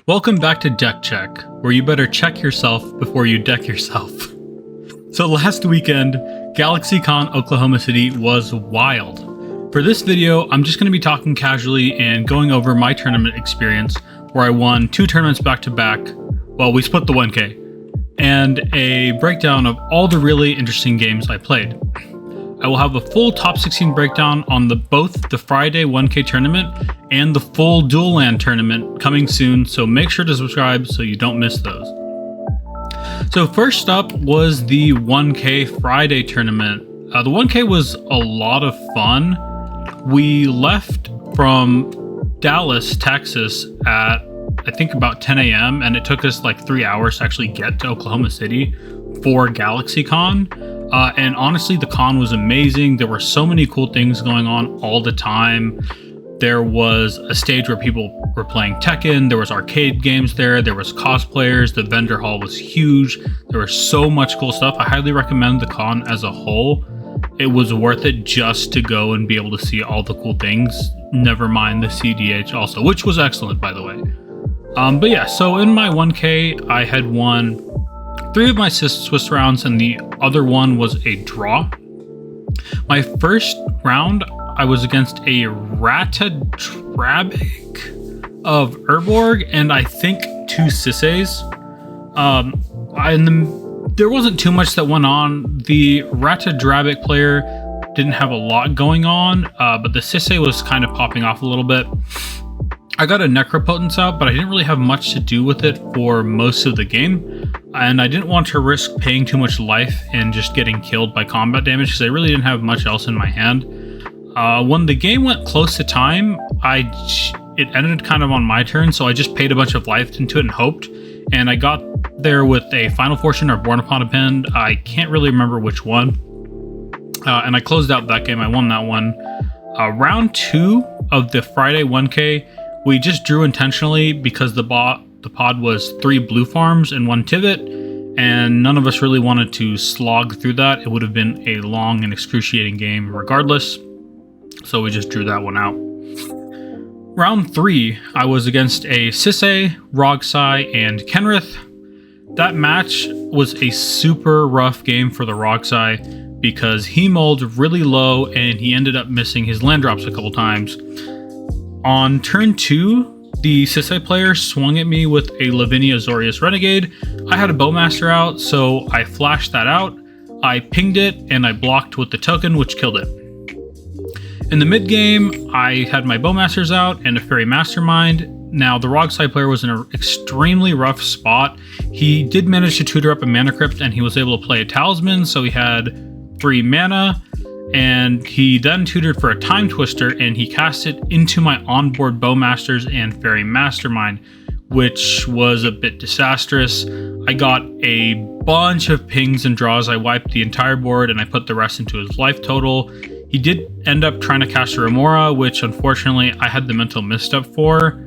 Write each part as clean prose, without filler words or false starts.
Welcome back to Deck Check, where you better check yourself before you deck yourself. So last weekend, GalaxyCon Oklahoma City was wild. For this video, I'm just going to be talking casually and going over my tournament experience, where I won 2 tournaments back to back. Well, we split the 1K, and a breakdown of all the really interesting games I played. I will have a full top 16 breakdown on both the Friday 1K tournament and the full dual land tournament coming soon, so make sure to subscribe so you don't miss those. So first up was the 1K Friday tournament. The 1K was a lot of fun. We left from Dallas, Texas at I think about 10 a.m. and it took us like 3 hours to actually get to Oklahoma City for GalaxyCon. And honestly, the con was amazing. There were so many cool things going on all the time. There was a stage where people were playing Tekken. There was arcade games there. There was cosplayers. The vendor hall was huge. There was so much cool stuff. I highly recommend the con as a whole. It was worth it just to go and be able to see all the cool things. Never mind the cEDH also, which was excellent, by the way. But yeah, so in my 1K, I had won 3 of my Swiss rounds, and the other one was a draw. My first round, I was against a Ratadrabic of Urborg, and I think 2 Sisseys. There wasn't too much that went on. The Ratadrabic player didn't have a lot going on, but the Sissay was kind of popping off a little bit. I got a Necropotence out, but I didn't really have much to do with it for most of the game, and I didn't want to risk paying too much life and just getting killed by combat damage because I really didn't have much else in my hand. When the game went close to time, it ended kind of on my turn, so I just paid a bunch of life into it and hoped, and I got there with a Final Fortune or Born Upon a Pen. I can't really remember which one, and I closed out that game. I won that one. Round 2 of the Friday 1K, we just drew intentionally because the pod was 3 blue farms and 1 Tivit, and none of us really wanted to slog through that. It would have been a long and excruciating game regardless, so we just drew that one out. Round 3, I was against a Sissay, Rogsai, and Kenrith. That match was a super rough game for the Rogsai because he mulled really low and he ended up missing his land drops a couple times. On turn 2, the Sissay player swung at me with a Lavinia Azorius Renegade. I had a Bowmaster out, so I flashed that out. I pinged it, and I blocked with the token, which killed it. In the mid game, I had my Bowmasters out and a Fairy Mastermind. Now, the Rogsai player was in an extremely rough spot. He did manage to tutor up a Mana Crypt, and he was able to play a Talisman, so he had 3 mana. And he then tutored for a Time Twister, and he cast it into my onboard Bowmasters and Fairy Mastermind, which was a bit disastrous. I got a bunch of pings and draws. I wiped the entire board, and I put the rest into his life total. He did end up trying to cast a Remora, which unfortunately I had the mental misstep for.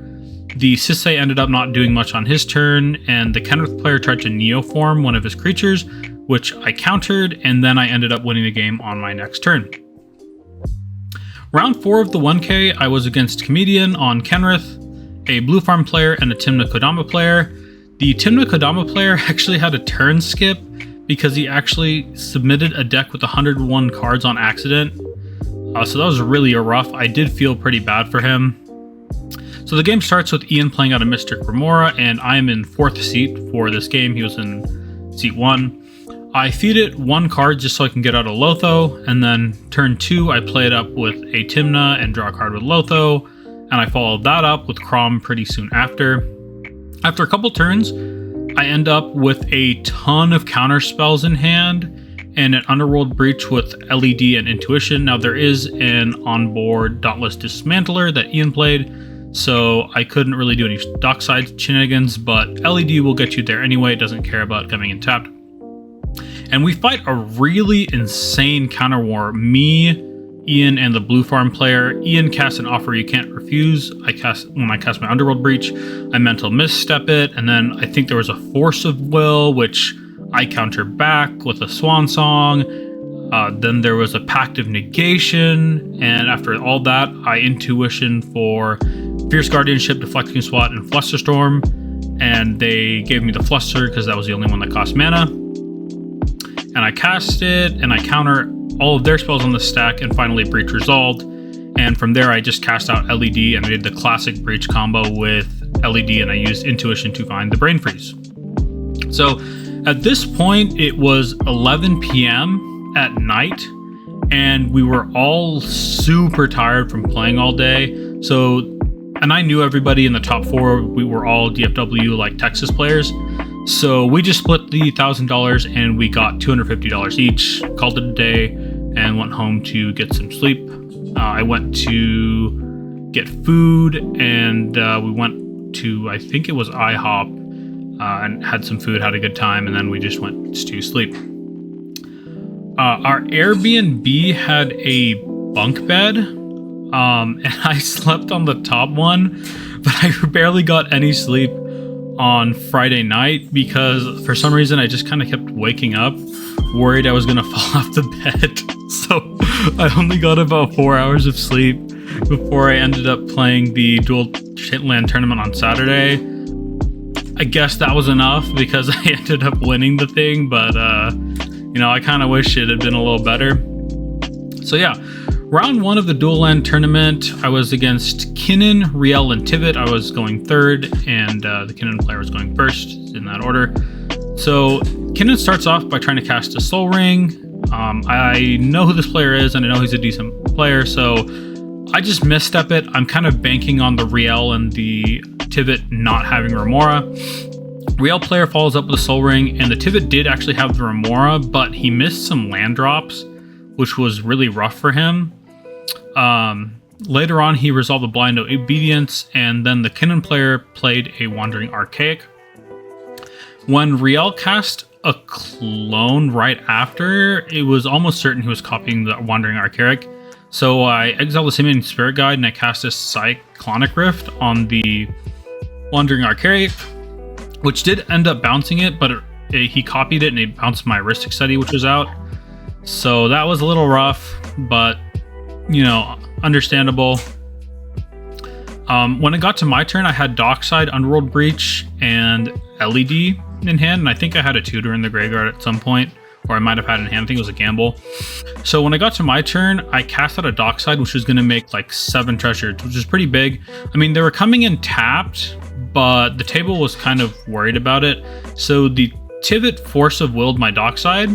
The Sissay ended up not doing much on his turn, and the Kenrith player tried to Neoform one of his creatures, which I countered, and then I ended up winning the game on my next turn. Round 4 of the 1K, I was against Comedian on Kenrith, a Blue Farm player, and a Tymna Kodama player. The Tymna Kodama player actually had a turn skip because he actually submitted a deck with 101 cards on accident. So that was really rough. I did feel pretty bad for him. So the game starts with Ian playing out a Mystic Remora, and I am in 4th seat for this game. He was in seat 1. I feed it 1 card just so I can get out of Lotho, and then turn 2 I play it up with a Tymna and draw a card with Lotho, and I followed that up with Kraum pretty soon after. After a couple turns, I end up with a ton of counter spells in hand and an Underworld Breach with LED and Intuition. Now there is an onboard Dauntless Dismantler that Ian played, so I couldn't really do any dockside shenanigans, but LED will get you there anyway. It doesn't care about coming in tapped. And we fight a really insane counter war. Me, Ian, and the Blue Farm player. Ian casts an Offer You Can't Refuse. When I cast my Underworld Breach, I mental misstep it, and then I think there was a Force of Will, which I counter back with a Swan Song. Then there was a Pact of Negation, and after all that, I Intuition for Fierce Guardianship, Deflecting Swat, and Flusterstorm. And they gave me the Fluster because that was the only one that cost mana. And I cast it, and I counter all of their spells on the stack, and finally Breach resolved. And from there, I just cast out LED, and I did the classic Breach combo with LED, and I used Intuition to find the Brain Freeze. So at this point, it was 11 p.m. at night, and we were all super tired from playing all day. And I knew everybody in the top 4. We were all DFW, like Texas players. So we just split the $1,000 and we got $250 each, called it a day, and went home to get some sleep. I went to get food, and we went to, I think it was IHOP, and had some food, had a good time, and then we just went to sleep. Our Airbnb had a bunk bed, and I slept on the top one, but I barely got any sleep on Friday night because for some reason I just kind of kept waking up, worried I was going to fall off the bed. So I only got about 4 hours of sleep before I ended up playing the dual land tournament on Saturday. I guess that was enough because I ended up winning the thing, but I kind of wish it had been a little better. So yeah, round 1 of the dual land tournament, I was against Kinnan, Riel, and Tivit. I was going third, and the Kinnan player was going first, in that order. So Kinnan starts off by trying to cast a Soul Ring. I know who this player is, and I know he's a decent player, so I just misstep it. I'm kind of banking on the Riel and the Tivit not having Remora. Riel player follows up with a Soul Ring, and the Tivit did actually have the Remora, but he missed some land drops, which was really rough for him. Later on, he resolved the Blind Obedience, and then the Kinnan player played a Wandering Archaic. When Riel cast a clone right after, it was almost certain he was copying the Wandering Archaic. So I exiled the Simian Spirit Guide, and I cast a Cyclonic Rift on the Wandering Archaic, which did end up bouncing it, but he copied it, and it bounced my Heuristic Study, which was out. So that was a little rough, but understandable. When it got to my turn, I had Dockside, Underworld Breach, and LED in hand, and I think I had a Tutor in the graveyard at some point, or I might have had it in hand. I think it was a gamble. So when I got to my turn, I cast out a Dockside, which was going to make like 7 treasures, which is pretty big. I mean, they were coming in tapped, but the table was kind of worried about it. So the Tivit Force of Willed my Dockside,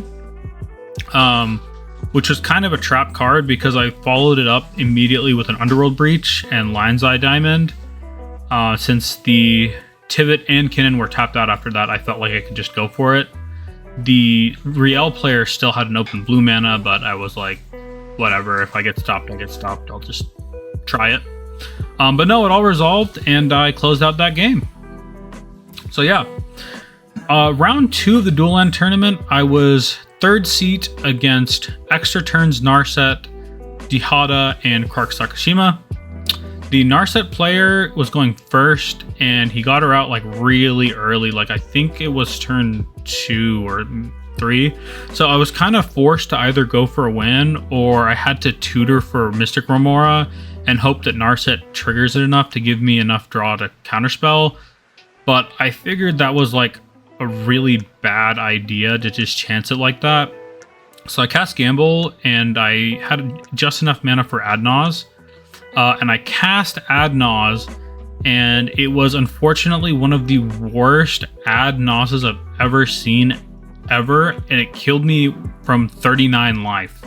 which was kind of a trap card because I followed it up immediately with an Underworld Breach and Lion's Eye Diamond. Since the Tivit and Kinnan were tapped out after that, I felt like I could just go for it. The Riel player still had an open blue mana, but I was like, whatever, if I get stopped, I get stopped. I'll just try it. But no, it all resolved, and I closed out that game. So yeah. Round 2 of the dual land tournament, I was 3rd seat against Extra Turns Narset, Dihada, and Quark Sakashima. The Narset player was going first, and he got her out like really early. Like I think it was turn 2 or 3. So I was kind of forced to either go for a win, or I had to tutor for Mystic Remora and hope that Narset triggers it enough to give me enough draw to counterspell. But I figured that was like a really bad idea to just chance it like that. So I cast Gamble, and I had just enough mana for Adnaz. And I cast Adnaz, and it was unfortunately one of the worst Adnazes I've ever seen ever, and it killed me from 39 life.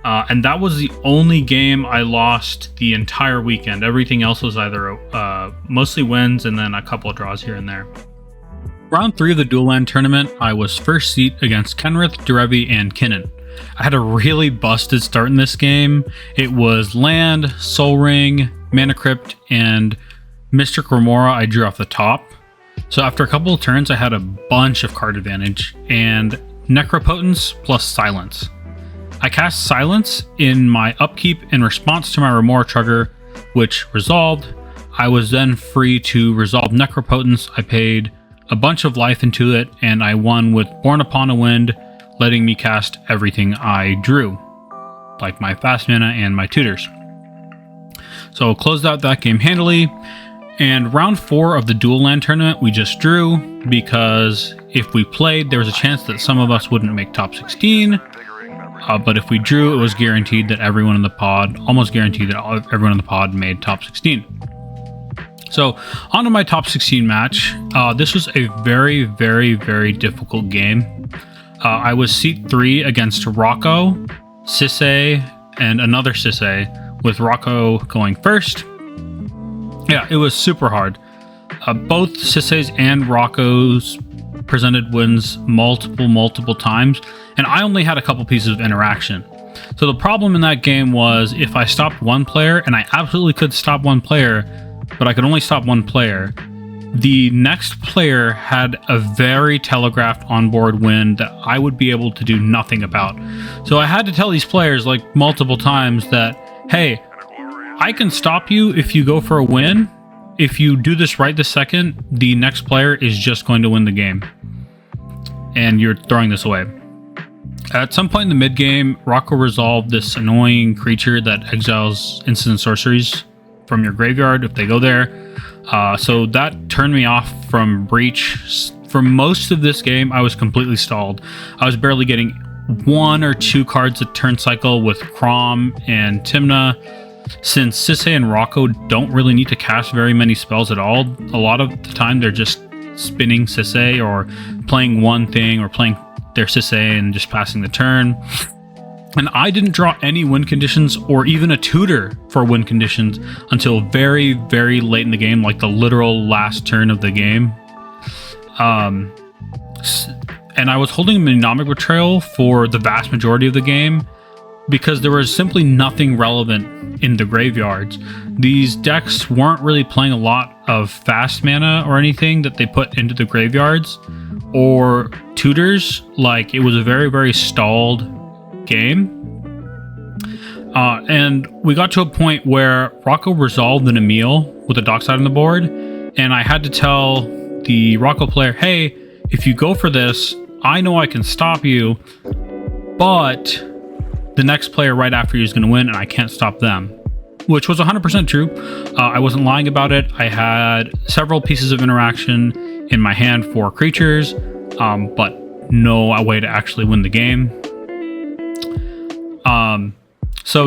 And that was the only game I lost the entire weekend. Everything else was either mostly wins and then a couple of draws here and there. Round 3 of the dual land tournament, I was 1st seat against Kenrith, Derevi, and Kinnan. I had a really busted start in this game. It was land, Soul Ring, Mana Crypt, and Mystic Remora I drew off the top. So after a couple of turns, I had a bunch of card advantage, and Necropotence plus Silence. I cast Silence in my upkeep in response to my Remora trigger, which resolved. I was then free to resolve Necropotence. I paid a bunch of life into it, and I won with Born Upon a Wind, letting me cast everything I drew, like my fast mana and my tutors. So closed out that game handily. And round 4 of the dual land tournament, we just drew because if we played, there was a chance that some of us wouldn't make top 16. But if we drew, it was guaranteed that everyone in the pod, almost guaranteed that everyone in the pod made top 16. So on to my top 16 match. This was a very, very, very difficult game. I was seat 3 against Rocco, Sisse, and another Sisse, with Rocco going first. Yeah, it was super hard. Both Sisse's and Rocco's presented wins multiple times, and I only had a couple pieces of interaction. So the problem in that game was if I stopped one player, and I absolutely could stop one player, but I could only stop one player, the next player had a very telegraphed onboard win that I would be able to do nothing about. So I had to tell these players like multiple times that, hey, I can stop you if you go for a win. If you do this right this second, the next player is just going to win the game. And you're throwing this away. At some point in the mid game, Rocco resolved this annoying creature that exiles instant sorceries from your graveyard if they go there. So that turned me off from Breach. For most of this game, I was completely stalled. I was barely getting 1 or 2 cards a turn cycle with Kraum and Tymna. Since Sisse and Rocco don't really need to cast very many spells at all, a lot of the time they're just spinning Sisse or playing one thing or playing their Sisse and just passing the turn. And I didn't draw any win conditions or even a tutor for win conditions until very, very late in the game, like the literal last turn of the game. And I was holding Mnemonic Betrayal for the vast majority of the game because there was simply nothing relevant in the graveyards. These decks weren't really playing a lot of fast mana or anything that they put into the graveyards or tutors. Like, it was a very, very stalled game. And we got to a point where Rocco resolved an Emil with a dockside on the board, and I had to tell the Rocco player, hey, if you go for this, I know I can stop you, but the next player right after you is going to win, and I can't stop them. Which was 100% true. I wasn't lying about it. I had several pieces of interaction in my hand for creatures, but no way to actually win the game. So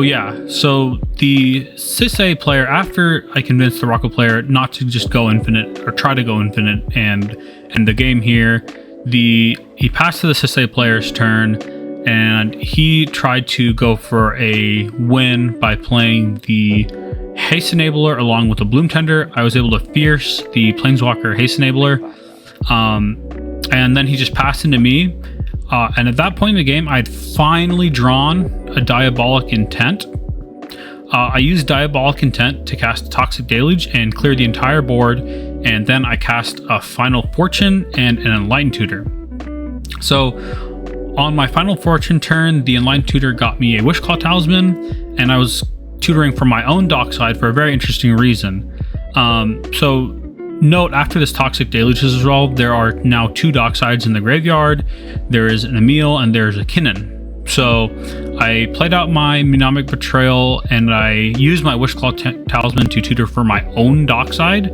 the Sisse player, after I convinced the Rocco player not to just go infinite or try to go infinite and end the game here, he passed to the Sisse player's turn, and he tried to go for a win by playing the Haste Enabler along with the Bloom Tender. I was able to fierce the Planeswalker Haste Enabler, and then he just passed into me. And at that point in the game, I'd finally drawn a Diabolic Intent. I used Diabolic Intent to cast Toxic Deluge and clear the entire board, and then I cast a Final Fortune and an Enlightened Tutor. So on my Final Fortune turn, the Enlightened Tutor got me a Wishclaw Talisman, and I was tutoring from my own dockside for a very interesting reason. So note, after this Toxic Deluge is resolved, there are now 2 docksides in the graveyard. There is an Emil and there's a Kinnan. So I played out my Mnemonic Betrayal, and I used my Wishclaw Talisman to tutor for my own dockside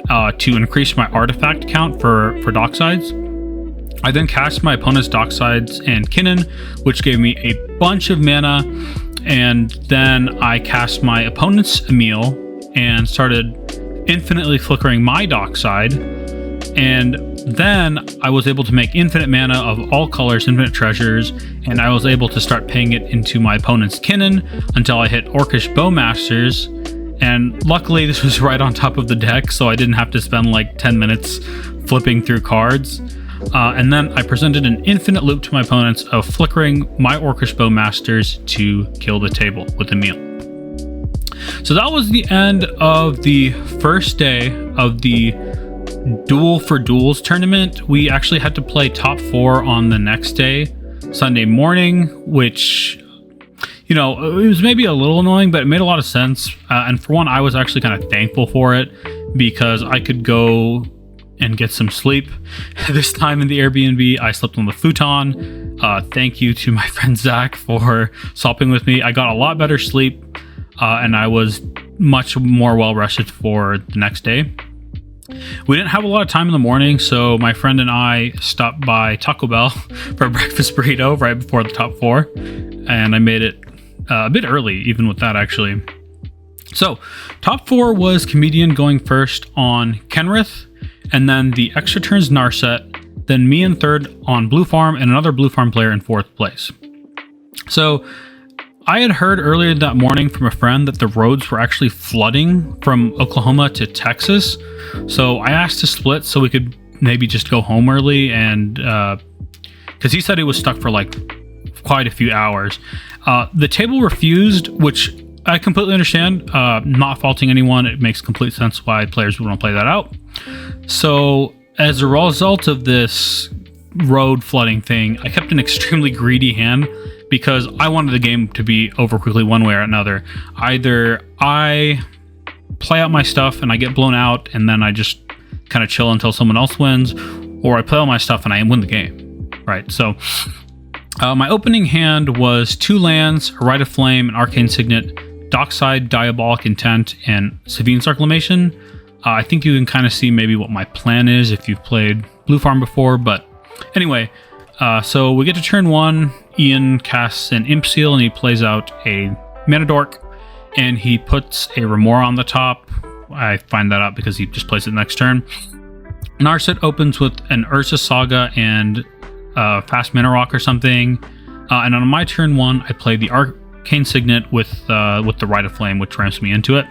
to increase my artifact count for docksides. I then cast my opponent's docksides and Kinnan, which gave me a bunch of mana, and then I cast my opponent's Emil and started infinitely flickering my dockside, and then I was able to make infinite mana of all colors, infinite treasures, and I was able to start paying it into my opponent's Kinnan until I hit Orcish Bowmasters, and luckily this was right on top of the deck, so I didn't have to spend like 10 minutes flipping through cards. And then I presented an infinite loop to my opponents of flickering my Orcish Bowmasters to kill the table with Emil. So that was the end of the first day of the Duel for Duels tournament. We actually had to play top 4 on the next day, Sunday morning, which, you know, it was maybe a little annoying, but it made a lot of sense. And for one, I was actually kind of thankful for it because I could go and get some sleep. This time in the Airbnb, I slept on the futon. Thank you to my friend Zach for swapping with me. I got a lot better sleep. And I was much more well rested for the next day. We didn't have a lot of time in the morning, so my friend and I stopped by Taco Bell for a breakfast burrito right before the top 4, and I made it a bit early, even with that, actually. So, top 4 was Comedian going first on Kenrith, and then the extra turns Narset, then me in third on Blue Farm, and another Blue Farm player in 4th place. So, I had heard earlier that morning from a friend that the roads were actually flooding from Oklahoma to Texas. So I asked to split so we could maybe just go home early, and because he said it was stuck for like quite a few hours. The table refused, which I completely understand. Not faulting anyone. It makes complete sense why players would want to play that out. So as a result of this road flooding thing, I kept an extremely greedy hand, because I wanted the game to be over quickly one way or another. Either I play out my stuff and I get blown out and then I just kind of chill until someone else wins, or I play all my stuff and I win the game, right? So my opening hand was 2 lands, a Rite of Flame, an Arcane Signet, Dockside, Diabolic Intent, and Savine's Reclamation. I think you can kind of see maybe what my plan is if you've played Blue Farm before, but anyway, so we get to turn 1. Ian casts an Imp Seal and he plays out a Mana Dork, and he puts a Remora on the top. I find that out because he just plays it next turn. Narset opens with an Urza Saga and Fast Mana Rock or something. And on my turn 1, I play the Arcane Signet with the Rite of Flame, which ramps me into it.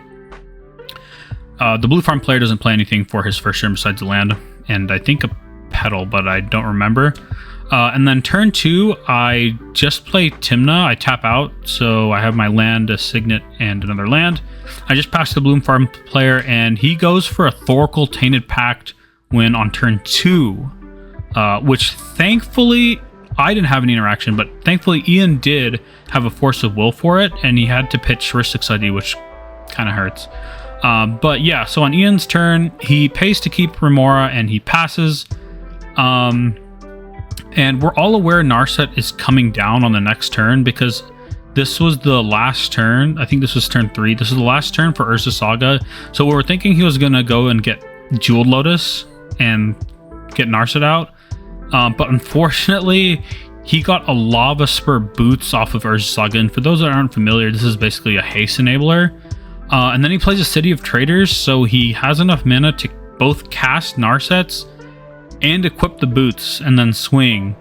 The Blue Farm player doesn't play anything for his first turn besides the land, and I think a Petal, but I don't remember. And then turn 2, I just play Tymna. I tap out, so I have my land, a Signet, and another land. I just pass the Blue Farm player, and he goes for a Thoracle Tainted Pact win on turn 2, which thankfully, I didn't have any interaction, but thankfully Ian did have a Force of Will for it, and he had to pitch Ristic ID, which kind of hurts. But yeah, so on Ian's turn, he pays to keep Remora, and he passes. And we're all aware Narset is coming down on the next turn, because this was the last turn. I think this was turn 3. This is the last turn for Urza Saga. So we were thinking he was going to go and get Jeweled Lotus and get Narset out. But unfortunately, he got a Lava Spur Boots off of Urza Saga. And for those that aren't familiar, this is basically a haste enabler. And then he plays a City of Traders, so he has enough mana to both cast Narsets and equip the boots and then swing.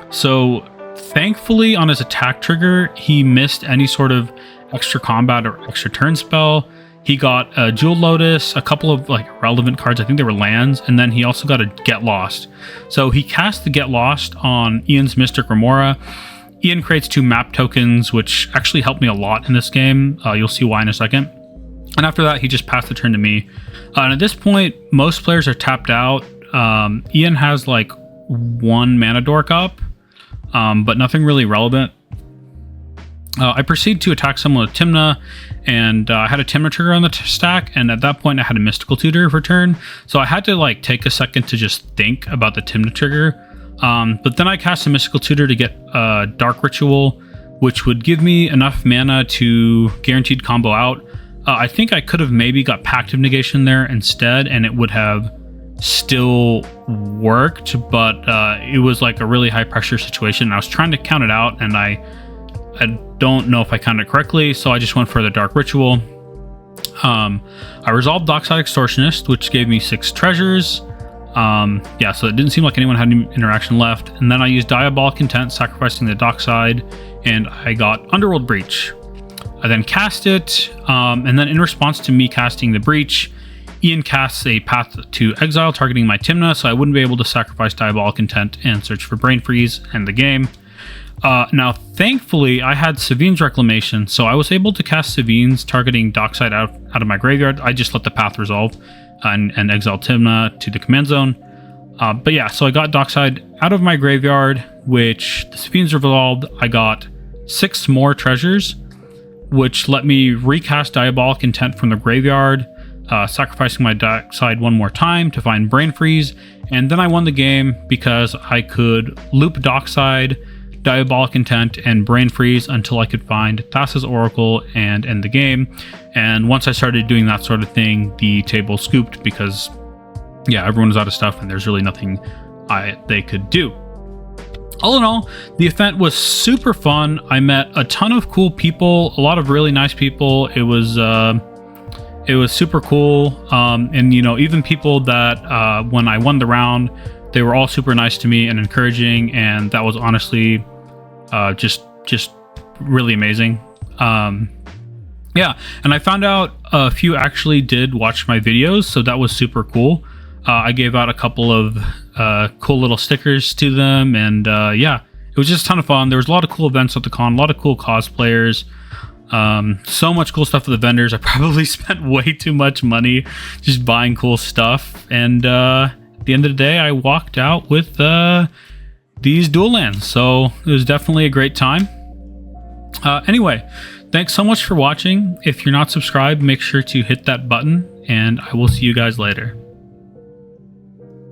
So thankfully on his attack trigger, he missed any sort of extra combat or extra turn spell. He got a Jeweled Lotus, a couple of like relevant cards, I think they were lands, and then he also got a Get Lost. So he cast the Get Lost on Ian's Mystic Remora. Ian creates 2 map tokens, which actually helped me a lot in this game. You'll see why in a second. And after that, he just passed the turn to me. And at this point, most players are tapped out. Ian has like 1 Mana Dork up, but nothing really relevant. I proceed to attack someone with Tymna, and I had a Tymna trigger on the stack, and at that point I had a Mystical Tutor for turn, so I had to like take a second to just think about the Tymna trigger. But then I cast a Mystical Tutor to get Dark Ritual, which would give me enough mana to guaranteed combo out. I think I could have maybe got Pact of Negation there instead, and it would have still worked, but it was like a really high pressure situation. I was trying to count it out, and I don't know if I counted it correctly, so I just went for the Dark Ritual. I resolved Dockside Extortionist, which gave me 6 treasures. Yeah, so it didn't seem like anyone had any interaction left. And then I used Diabolic Intent, sacrificing the Dockside, and I got Underworld Breach. I then cast it, and then in response to me casting the Breach, Ian casts a Path to Exile targeting my Tymna, so I wouldn't be able to sacrifice Diabolic Intent and search for Brain Freeze and the game. Now, thankfully, I had Savine's Reclamation, so I was able to cast Savine's targeting Dockside out of my graveyard. I just let the path resolve and exile Tymna to the command zone. But yeah, so I got Dockside out of my graveyard, which the Savine's resolved. I got 6 more treasures, which let me recast Diabolic Intent from the graveyard, sacrificing my Dockside 1 more time to find Brain Freeze, and then I won the game because I could loop Dockside, Diabolic Intent, and Brain Freeze until I could find Thassa's Oracle and end the game. And once I started doing that sort of thing, the table scooped because, yeah, everyone was out of stuff and there's really nothing they could do. All in all, the event was super fun. I met a ton of cool people, a lot of really nice people. It was super cool. And you know, even people that when I won the round, they were all super nice to me and encouraging, and that was honestly just really amazing. Yeah, and I found out a few actually did watch my videos, so that was super cool. I gave out a couple of cool little stickers to them, and yeah, it was just a ton of fun. There was a lot of cool events at the con, a lot of cool cosplayers, so much cool stuff with the vendors. I probably spent way too much money just buying cool stuff, and at the end of the day, I walked out with these dual lands, so it was definitely a great time. Anyway, thanks so much for watching. If you're not subscribed, make sure to hit that button, and I will see you guys later.